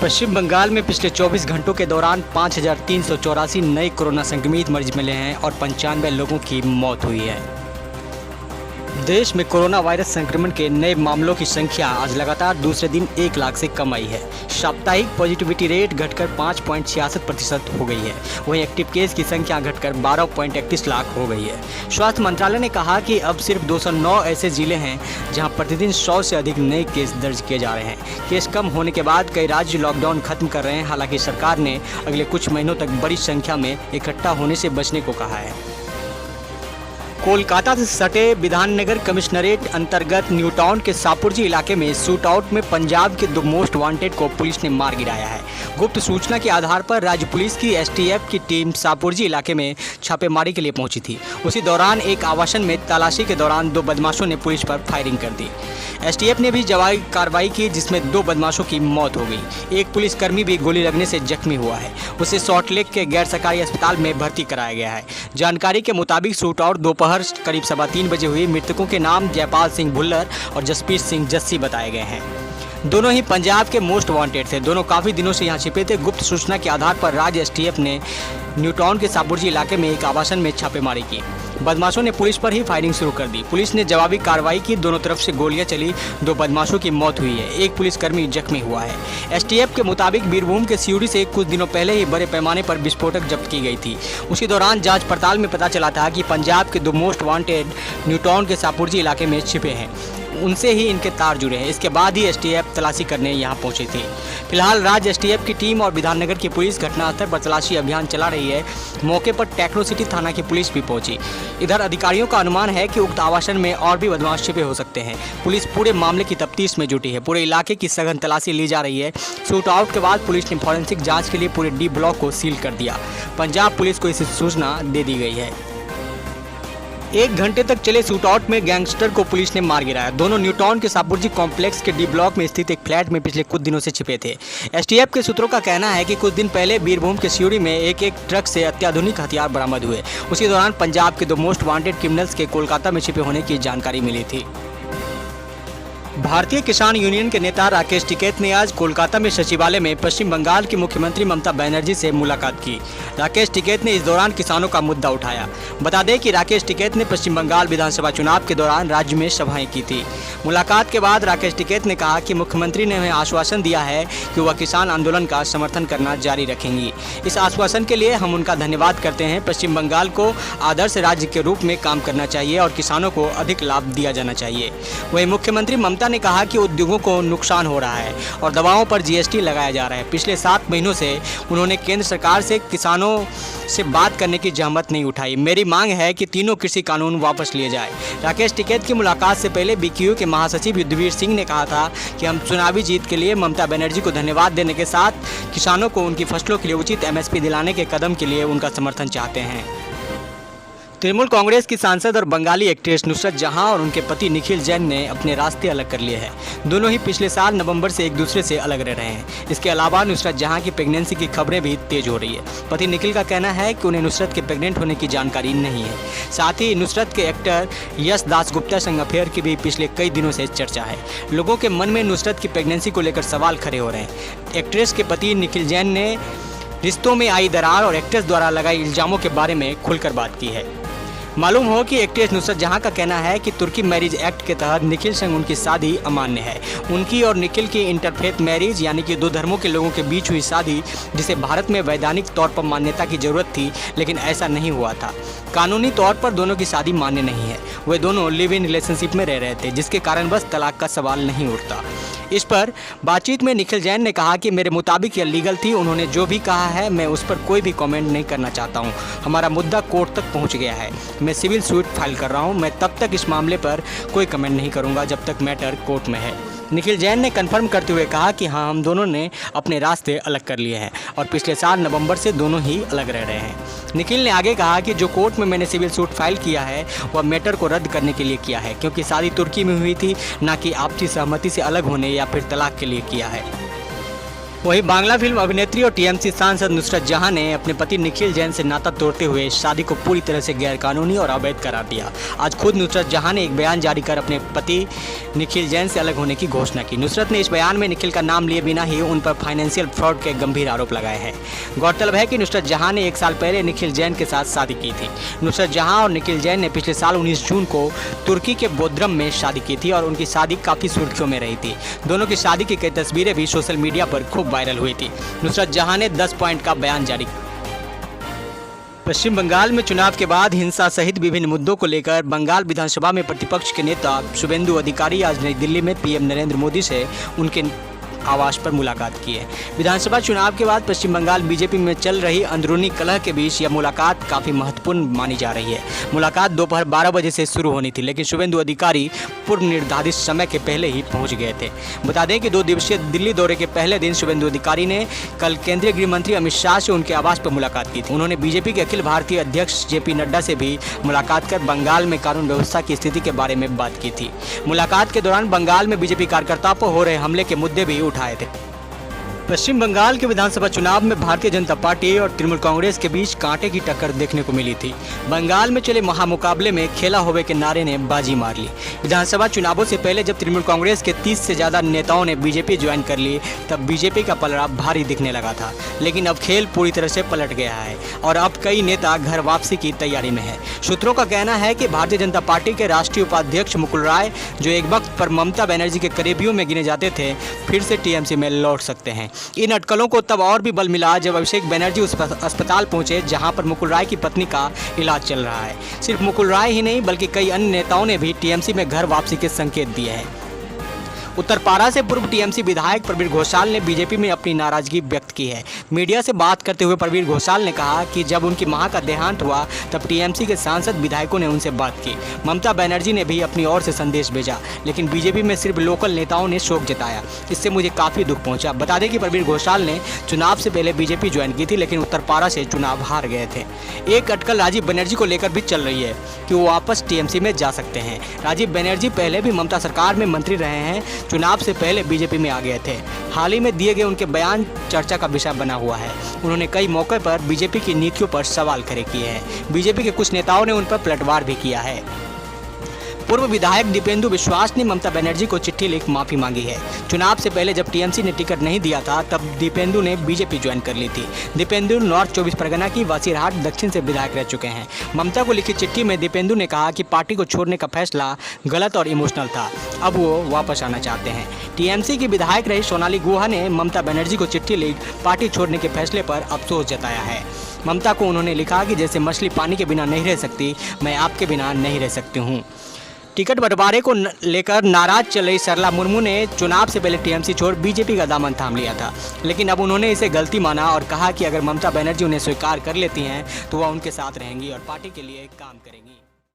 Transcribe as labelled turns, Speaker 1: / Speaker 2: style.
Speaker 1: पश्चिम बंगाल में पिछले 24 घंटों के दौरान 5,384 नए कोरोना संक्रमित मरीज मिले हैं और 95 लोगों की मौत हुई है। देश में कोरोना वायरस संक्रमण के नए मामलों की संख्या आज लगातार दूसरे दिन 1 लाख से कम आई है। साप्ताहिक पॉजिटिविटी रेट घटकर 5.66% हो गई है। वहीं एक्टिव केस की संख्या घटकर 12.31 लाख हो गई है। स्वास्थ्य मंत्रालय ने कहा कि अब सिर्फ 209 ऐसे जिले हैं जहां प्रतिदिन 100 से अधिक नए केस दर्ज किए जा रहे हैं। केस कम होने के बाद कई राज्य लॉकडाउन खत्म कर रहे हैं। हालांकि सरकार ने अगले कुछ महीनों तक बड़ी संख्या में इकट्ठा होने से बचने को कहा है। कोलकाता से सटे विधाननगर कमिश्नरेट अंतर्गत न्यू टाउन के सापुरजी इलाके में शूट आउट में पंजाब के 2 मोस्ट वांटेड को पुलिस ने मार गिराया है। गुप्त सूचना के आधार पर राज्य पुलिस की एसटीएफ की टीम सापुरजी इलाके में छापेमारी के लिए पहुंची थी। उसी दौरान एक आवासन में तलाशी के दौरान 2 बदमाशों ने पुलिस पर फायरिंग कर दी। एसटीएफ ने भी जवाबी कार्रवाई की, जिसमें 2 बदमाशों की मौत हो गई। एक पुलिसकर्मी भी गोली लगने से जख्मी हुआ है। उसे सॉल्ट लेक के गैर सरकारी अस्पताल में भर्ती कराया गया है। जानकारी के मुताबिक शूट आउट दोपहर करीब 3:15 बजे हुई। मृतकों के नाम जयपाल सिंह भुल्लर और जसप्रीत सिंह जस्सी बताए गए हैं। दोनों ही पंजाब के मोस्ट वांटेड थे। दोनों काफ़ी दिनों से यहाँ छिपे थे। गुप्त सूचना के आधार पर राज्य एसटीएफ ने न्यू टाउन के सापुरजी इलाके में एक आवासन में छापेमारी की। बदमाशों ने पुलिस पर ही फायरिंग शुरू कर दी। पुलिस ने जवाबी कार्रवाई की। दोनों तरफ से गोलियां चली। 2 बदमाशों की मौत हुई है। एक पुलिसकर्मी जख्मी हुआ है। एसटीएफ के मुताबिक बीरभूम के सिउड़ी से कुछ दिनों पहले ही बड़े पैमाने पर विस्फोटक जब्त की गई थी। उसी दौरान जांच पड़ताल में पता चला था कि पंजाब के 2 मोस्ट वांटेड न्यू टाउन के सापुरजी इलाके में छिपे हैं। उनसे ही इनके तार जुड़े हैं। इसके बाद ही एसटीएफ तलाशी करने यहां पहुंची थी। फिलहाल राज्य एसटीएफ की टीम और विधाननगर की पुलिस घटनास्थल पर तलाशी अभियान चला रही है। मौके पर टेक्नो सिटी थाना की पुलिस भी पहुंची। इधर अधिकारियों का अनुमान है कि उक्त आवासन में और भी बदमाश छिपे हो सकते हैं। पुलिस पूरे मामले की तफ्तीश में जुटी है। पूरे इलाके की सघन तलाशी ली जा रही है। शूट आउट के बाद पुलिस ने फॉरेंसिक जाँच के लिए पूरे डी ब्लॉक को सील कर दिया। पंजाब पुलिस को इस सूचना दे दी गई है। 1 घंटे तक चले शूटआउट में गैंगस्टर को पुलिस ने मार गिराया। दोनों न्यू टाउन के सापुरजी कॉम्प्लेक्स के डी ब्लॉक में स्थित एक फ्लैट में पिछले कुछ दिनों से छिपे थे। एसटीएफ के सूत्रों का कहना है कि कुछ दिन पहले बीरभूम के सिउड़ी में एक ट्रक से अत्याधुनिक हथियार बरामद हुए। उसी दौरान पंजाब के 2 मोस्ट वांटेड क्रिमिनल्स के कोलकाता में छिपे होने की जानकारी मिली थी। भारतीय किसान यूनियन के नेता राकेश टिकैत ने आज कोलकाता में सचिवालय में पश्चिम बंगाल की मुख्यमंत्री ममता बनर्जी से मुलाकात की। राकेश टिकैत ने इस दौरान किसानों का मुद्दा उठाया। बता दें कि राकेश टिकैत ने पश्चिम बंगाल विधानसभा चुनाव के दौरान राज्य में सभाएं की थी। मुलाकात के बाद राकेश टिकैत ने कहा कि मुख्यमंत्री ने उन्हें आश्वासन दिया है कि वह किसान आंदोलन का समर्थन करना जारी रखेंगी। इस आश्वासन के लिए हम उनका धन्यवाद करते हैं। पश्चिम बंगाल को आदर्श राज्य के रूप में काम करना चाहिए और किसानों को अधिक लाभ दिया जाना चाहिए। वहीं मुख्यमंत्री ममता ने कहा कि उद्योगों को नुकसान हो रहा है और दवाओं पर जीएसटी लगाया जा रहा है। पिछले 7 महीनों से उन्होंने केंद्र सरकार से किसानों से बात करने की जहमत नहीं उठाई। मेरी मांग है कि तीनों कृषि कानून वापस लिए जाए। राकेश टिकैत की मुलाकात से पहले बीकेयू के महासचिव युद्धवीर सिंह ने कहा था कि हम चुनावी जीत के लिए ममता बनर्जी को धन्यवाद देने के साथ किसानों को उनकी फसलों के लिए उचित एमएसपी दिलाने के कदम के लिए उनका समर्थन चाहते हैं। तृणमूल कांग्रेस की सांसद और बंगाली एक्ट्रेस नुसरत जहां और उनके पति निखिल जैन ने अपने रास्ते अलग कर लिए हैं। दोनों ही पिछले साल नवंबर से एक दूसरे से अलग रह रहे हैं। इसके अलावा नुसरत जहां की प्रेगनेंसी की खबरें भी तेज हो रही है। पति निखिल का कहना है कि उन्हें नुसरत के प्रेग्नेंट होने की जानकारी नहीं है। साथ ही नुसरत के एक्टर यश दासगुप्ता संग अफेयर की भी पिछले कई दिनों से चर्चा है। लोगों के मन में नुसरत की प्रेगनेंसी को लेकर सवाल खड़े हो रहे हैं। एक्ट्रेस के पति निखिल जैन ने रिश्तों में आई दरार और एक्ट्रेस द्वारा लगाए इल्जामों के बारे में खुलकर बात की है। मालूम हो कि एक्ट्रेस नुसरत जहां का कहना है कि तुर्की मैरिज एक्ट के तहत निखिल संग उनकी शादी अमान्य है। उनकी और निखिल की इंटरफेथ मैरिज यानी कि 2 धर्मों के लोगों के बीच हुई शादी, जिसे भारत में वैधानिक तौर पर मान्यता की जरूरत थी, लेकिन ऐसा नहीं हुआ था। कानूनी तौर पर दोनों की शादी मान्य नहीं है। वे दोनों लिव इन रिलेशनशिप में रह रहे थे, जिसके कारण बस तलाक का सवाल नहीं उठता। इस पर बातचीत में निखिल जैन ने कहा कि मेरे मुताबिक यह लीगल थी। उन्होंने जो भी कहा है मैं उस पर कोई भी कमेंट नहीं करना चाहता हूं। हमारा मुद्दा कोर्ट तक पहुंच गया है। मैं सिविल सूट फाइल कर रहा हूं। मैं तब तक इस मामले पर कोई कमेंट नहीं करूंगा जब तक मैटर कोर्ट में है। निखिल जैन ने कंफर्म करते हुए कहा कि हाँ, हम दोनों ने अपने रास्ते अलग कर लिए हैं और पिछले साल नवंबर से दोनों ही अलग रह रहे हैं। निखिल ने आगे कहा कि जो कोर्ट में मैंने सिविल सूट फाइल किया है वह मैटर को रद्द करने के लिए किया है, क्योंकि शादी तुर्की में हुई थी, ना कि आपसी सहमति से अलग होने या फिर तलाक के लिए किया है। वहीं बांग्ला फिल्म अभिनेत्री और टीएमसी सांसद नुसरत जहां ने अपने पति निखिल जैन से नाता तोड़ते हुए शादी को पूरी तरह से गैरकानूनी और अवैध करार दिया। आज खुद नुसरत जहां ने एक बयान जारी कर अपने पति निखिल जैन से अलग होने की घोषणा की। नुसरत ने इस बयान में निखिल का नाम लिए बिना ही उन पर फाइनेंशियल फ्रॉड के गंभीर आरोप लगाए हैं। गौरतलब है कि नुसरत जहां ने 1 साल पहले निखिल जैन के साथ शादी की थी। नुसरत जहां और निखिल जैन ने पिछले साल 19 जून को तुर्की के बोद्रम में शादी की थी और उनकी शादी काफ़ी सुर्खियों में रही थी। दोनों की शादी की कई तस्वीरें भी सोशल मीडिया पर खूब वायरल हुई थी। नुसरत जहां ने 10 पॉइंट का बयान जारी किया। पश्चिम बंगाल में चुनाव के बाद हिंसा सहित विभिन्न मुद्दों को लेकर बंगाल विधानसभा में प्रतिपक्ष के नेता शुभेंदु अधिकारी आज नई दिल्ली में पीएम नरेंद्र मोदी से उनके आवास पर मुलाकात की है। विधानसभा चुनाव के बाद पश्चिम बंगाल बीजेपी में चल रही अंदरूनी कलह के बीच यह मुलाकात काफ़ी महत्वपूर्ण मानी जा रही है। मुलाकात दोपहर 12 बजे से शुरू होनी थी, लेकिन शुभेंदु अधिकारी पूर्व निर्धारित समय के पहले ही पहुंच गए थे। बता दें कि 2 दिवसीय दिल्ली दौरे के पहले दिन शुभेंदु अधिकारी ने कल केंद्रीय गृह मंत्री अमित शाह से उनके आवास पर मुलाकात की थी। उन्होंने बीजेपी के अखिल भारतीय अध्यक्ष जेपी नड्डा से भी मुलाकात कर बंगाल में कानून व्यवस्था की स्थिति के बारे में बात की थी। मुलाकात के दौरान बंगाल में बीजेपी कार्यकर्ताओं पर हो रहे हमले के मुद्दे भी उठाए थे। पश्चिम बंगाल के विधानसभा चुनाव में भारतीय जनता पार्टी और तृणमूल कांग्रेस के बीच कांटे की टक्कर देखने को मिली थी। बंगाल में चले महामुकाबले में खेला होवे के नारे ने बाजी मार ली। विधानसभा चुनावों से पहले जब तृणमूल कांग्रेस के 30 से ज़्यादा नेताओं ने बीजेपी ज्वाइन कर ली, तब बीजेपी का पलड़ा भारी दिखने लगा था। लेकिन अब खेल पूरी तरह से पलट गया है और अब कई नेता घर वापसी की तैयारी में है। सूत्रों का कहना है कि भारतीय जनता पार्टी के राष्ट्रीय उपाध्यक्ष मुकुल राय, जो एक वक्त पर ममता बनर्जी के करीबियों में गिने जाते थे, फिर से टीएमसी में लौट सकते हैं। इन अटकलों को तब और भी बल मिला जब अभिषेक बनर्जी उस अस्पताल पहुंचे जहां पर मुकुल राय की पत्नी का इलाज चल रहा है। सिर्फ मुकुल राय ही नहीं बल्कि कई अन्य नेताओं ने भी टीएमसी में घर वापसी के संकेत दिए हैं। उत्तरपारा से पूर्व टीएमसी विधायक प्रवीर घोषाल ने बीजेपी में अपनी नाराजगी व्यक्त की है। मीडिया से बात करते हुए प्रवीर घोषाल ने कहा कि जब उनकी मां का देहांत हुआ तब टीएमसी के सांसद विधायकों ने उनसे बात की। ममता बनर्जी ने भी अपनी ओर से संदेश भेजा, लेकिन बीजेपी में सिर्फ लोकल नेताओं ने शोक जताया। इससे मुझे काफ़ी दुख पहुंचा। बता दें कि प्रवीर घोषाल ने चुनाव से पहले बीजेपी ज्वाइन की थी, लेकिन उत्तरपारा से चुनाव हार गए थे। एक अटकल राजीव बनर्जी को लेकर भी चल रही है कि वो वापस टीएमसी में जा सकते हैं। राजीव बनर्जी पहले भी ममता सरकार में मंत्री रहे हैं, चुनाव से पहले बीजेपी में आ गए थे। हाल ही में दिए गए उनके बयान चर्चा का विषय बना हुआ है। उन्होंने कई मौके पर बीजेपी की नीतियों पर सवाल खड़े किए हैं। बीजेपी के कुछ नेताओं ने उन पर पलटवार भी किया है। पूर्व विधायक दीपेंदु विश्वास ने ममता बनर्जी को चिट्ठी लिख माफ़ी मांगी है। चुनाव से पहले जब टीएमसी ने टिकट नहीं दिया था तब दीपेंदु ने बीजेपी ज्वाइन कर ली थी। दीपेंदु नॉर्थ 24 परगना की वासीरहाट दक्षिण से विधायक रह चुके हैं। ममता को लिखी चिट्ठी में दीपेंदु ने कहा कि पार्टी को छोड़ने का फैसला गलत और इमोशनल था, अब वो वापस आना चाहते हैं। टीएमसी की विधायक रही सोनाली गुहा ने ममता बनर्जी को चिट्ठी लिख पार्टी छोड़ने के फैसले पर अफसोस जताया है। ममता को उन्होंने लिखा कि जैसे मछली पानी के बिना नहीं रह सकती, मैं आपके बिना नहीं रह सकती हूँ। टिकट बंटवारे को लेकर नाराज चल रही सरला मुर्मू ने चुनाव से पहले टीएमसी छोड़ बीजेपी का दामन थाम लिया था, लेकिन अब उन्होंने इसे गलती माना और कहा कि अगर ममता बनर्जी उन्हें स्वीकार कर लेती हैं तो वह उनके साथ रहेंगी और पार्टी के लिए काम करेंगी।